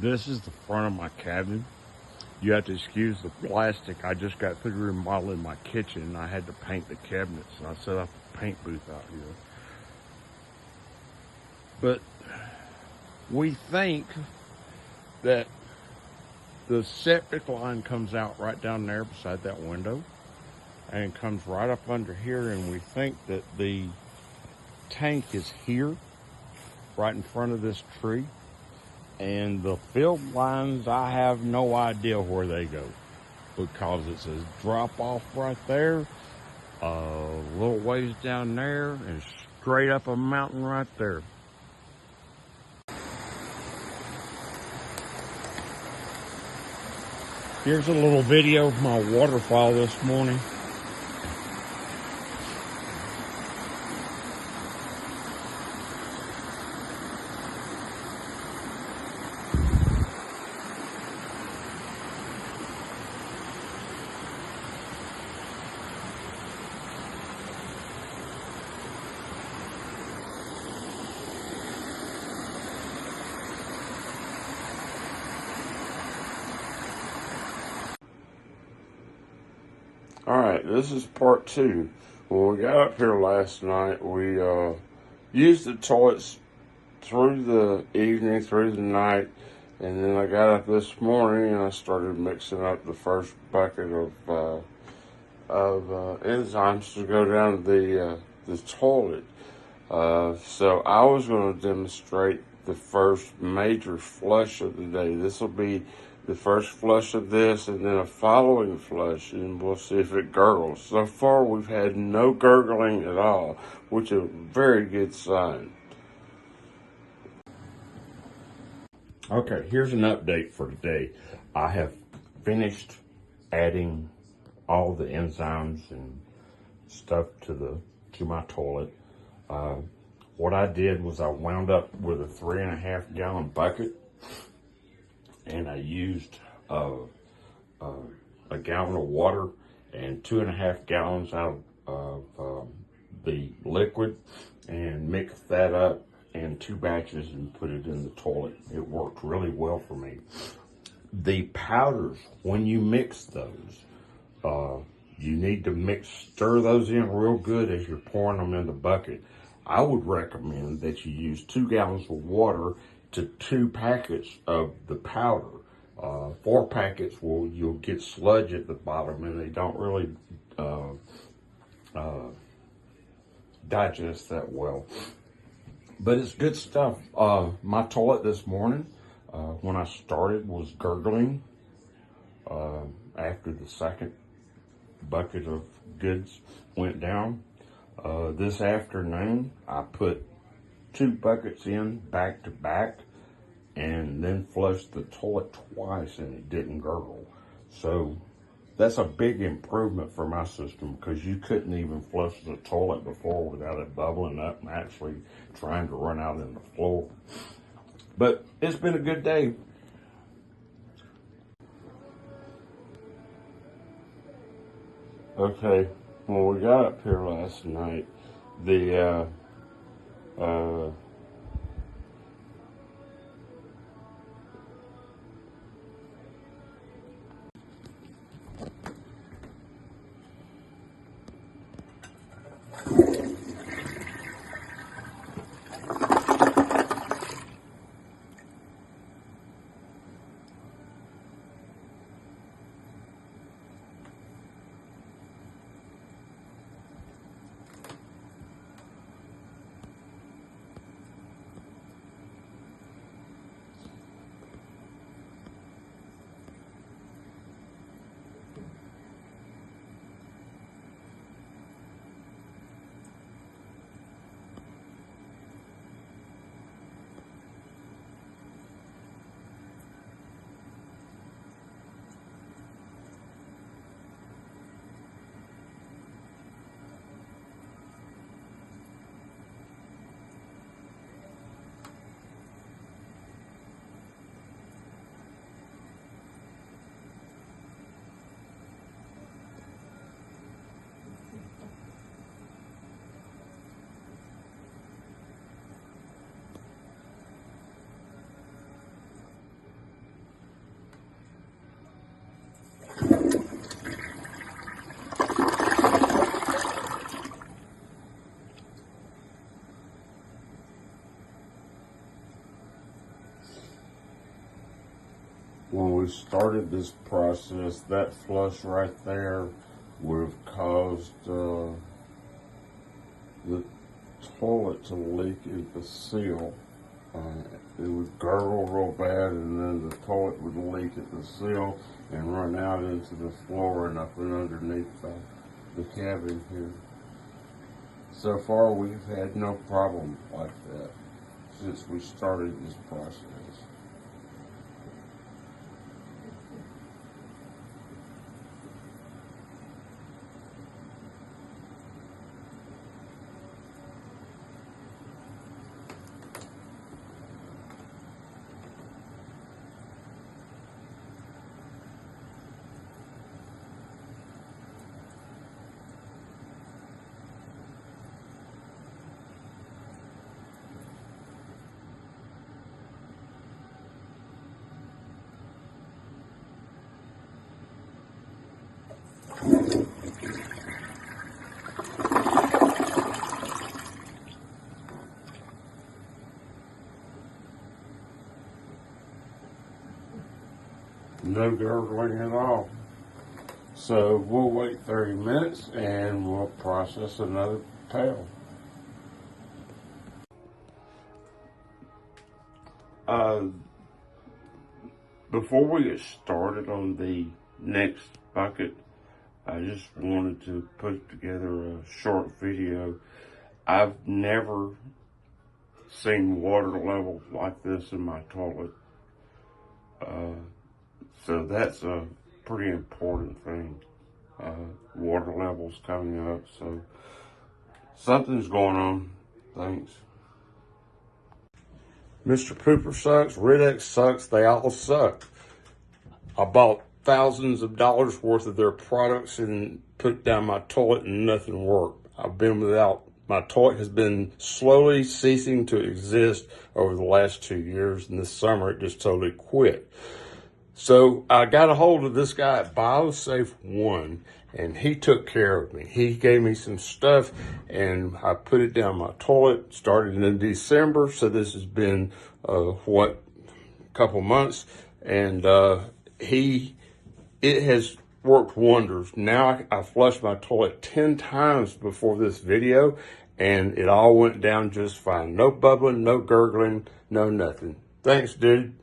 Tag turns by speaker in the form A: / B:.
A: This is the front of my cabin. You have to excuse the plastic. I just got through remodeling my kitchen and I had to paint the cabinets, and I set up a paint booth out here. But we think that the septic line comes out right down there beside that window and comes right up under here, and we think that the tank is here right in front of this tree. And the field lines, I have no idea where they go, because it says drop off right there, a little ways down there, and straight up a mountain right there. Here's a little video of my waterfall this morning. Alright, this is part 2. When we got up here last night, we used the toilets through the evening, through the night, and then I got up this morning and I started mixing up the first bucket of enzymes to go down the toilet. So I was going to demonstrate the first major flush of the day. This will be the first flush of this, and then a following flush, and we'll see if it gurgles. So far, we've had no gurgling at all, which is a very good sign. Okay, here's an update for today. I have finished adding all the enzymes and stuff to my toilet. What I did was I wound up with a 3.5 gallon bucket, and I used a gallon of water and 2.5 gallons out of the liquid, and mixed that up in 2 batches and put it in the toilet. It worked really well for me. The powders, when you mix those, you need to stir those in real good as you're pouring them in the bucket. I would recommend that you use 2 gallons of water to 2 packets of the powder. 4 packets you'll get sludge at the bottom, and they don't really digest that well. But it's good stuff. My toilet this morning, when I started, was gurgling after the second bucket of goods went down. This afternoon, I put 2 buckets in back to back, and then flushed the toilet twice, and it didn't gurgle. So that's a big improvement for my system, because you couldn't even flush the toilet before without it bubbling up and actually trying to run out in the floor. But it's been a good day. Okay, when we got up here last night, the when we started this process, that flush right there would have caused the toilet to leak in the seal. It would gurgle real bad, and then the toilet would leak at the seal and run out into the floor and up and underneath the cabin here. So far, we've had no problem like that since we started this process. No gurgling at all. So we'll wait 30 minutes and we'll process another pail. Before we get started on the next bucket, I just wanted to put together a short video. I've never seen water levels like this in my toilet. So that's a pretty important thing. Water levels coming up, so something's going on. Thanks. Mr. Pooper sucks, Riddex sucks, they all suck. I bought thousands of dollars worth of their products and put it down my toilet and nothing worked. I've been without. My toilet has been slowly ceasing to exist over the last 2 years, and this summer it just totally quit. So I got a hold of this guy at BioSafeOne, and he took care of me. He gave me some stuff, and I put it down my toilet. Started in December, so this has been, a couple months, and it has worked wonders. Now I flushed my toilet 10 times before this video, and it all went down just fine. No bubbling, no gurgling, no nothing. Thanks, dude.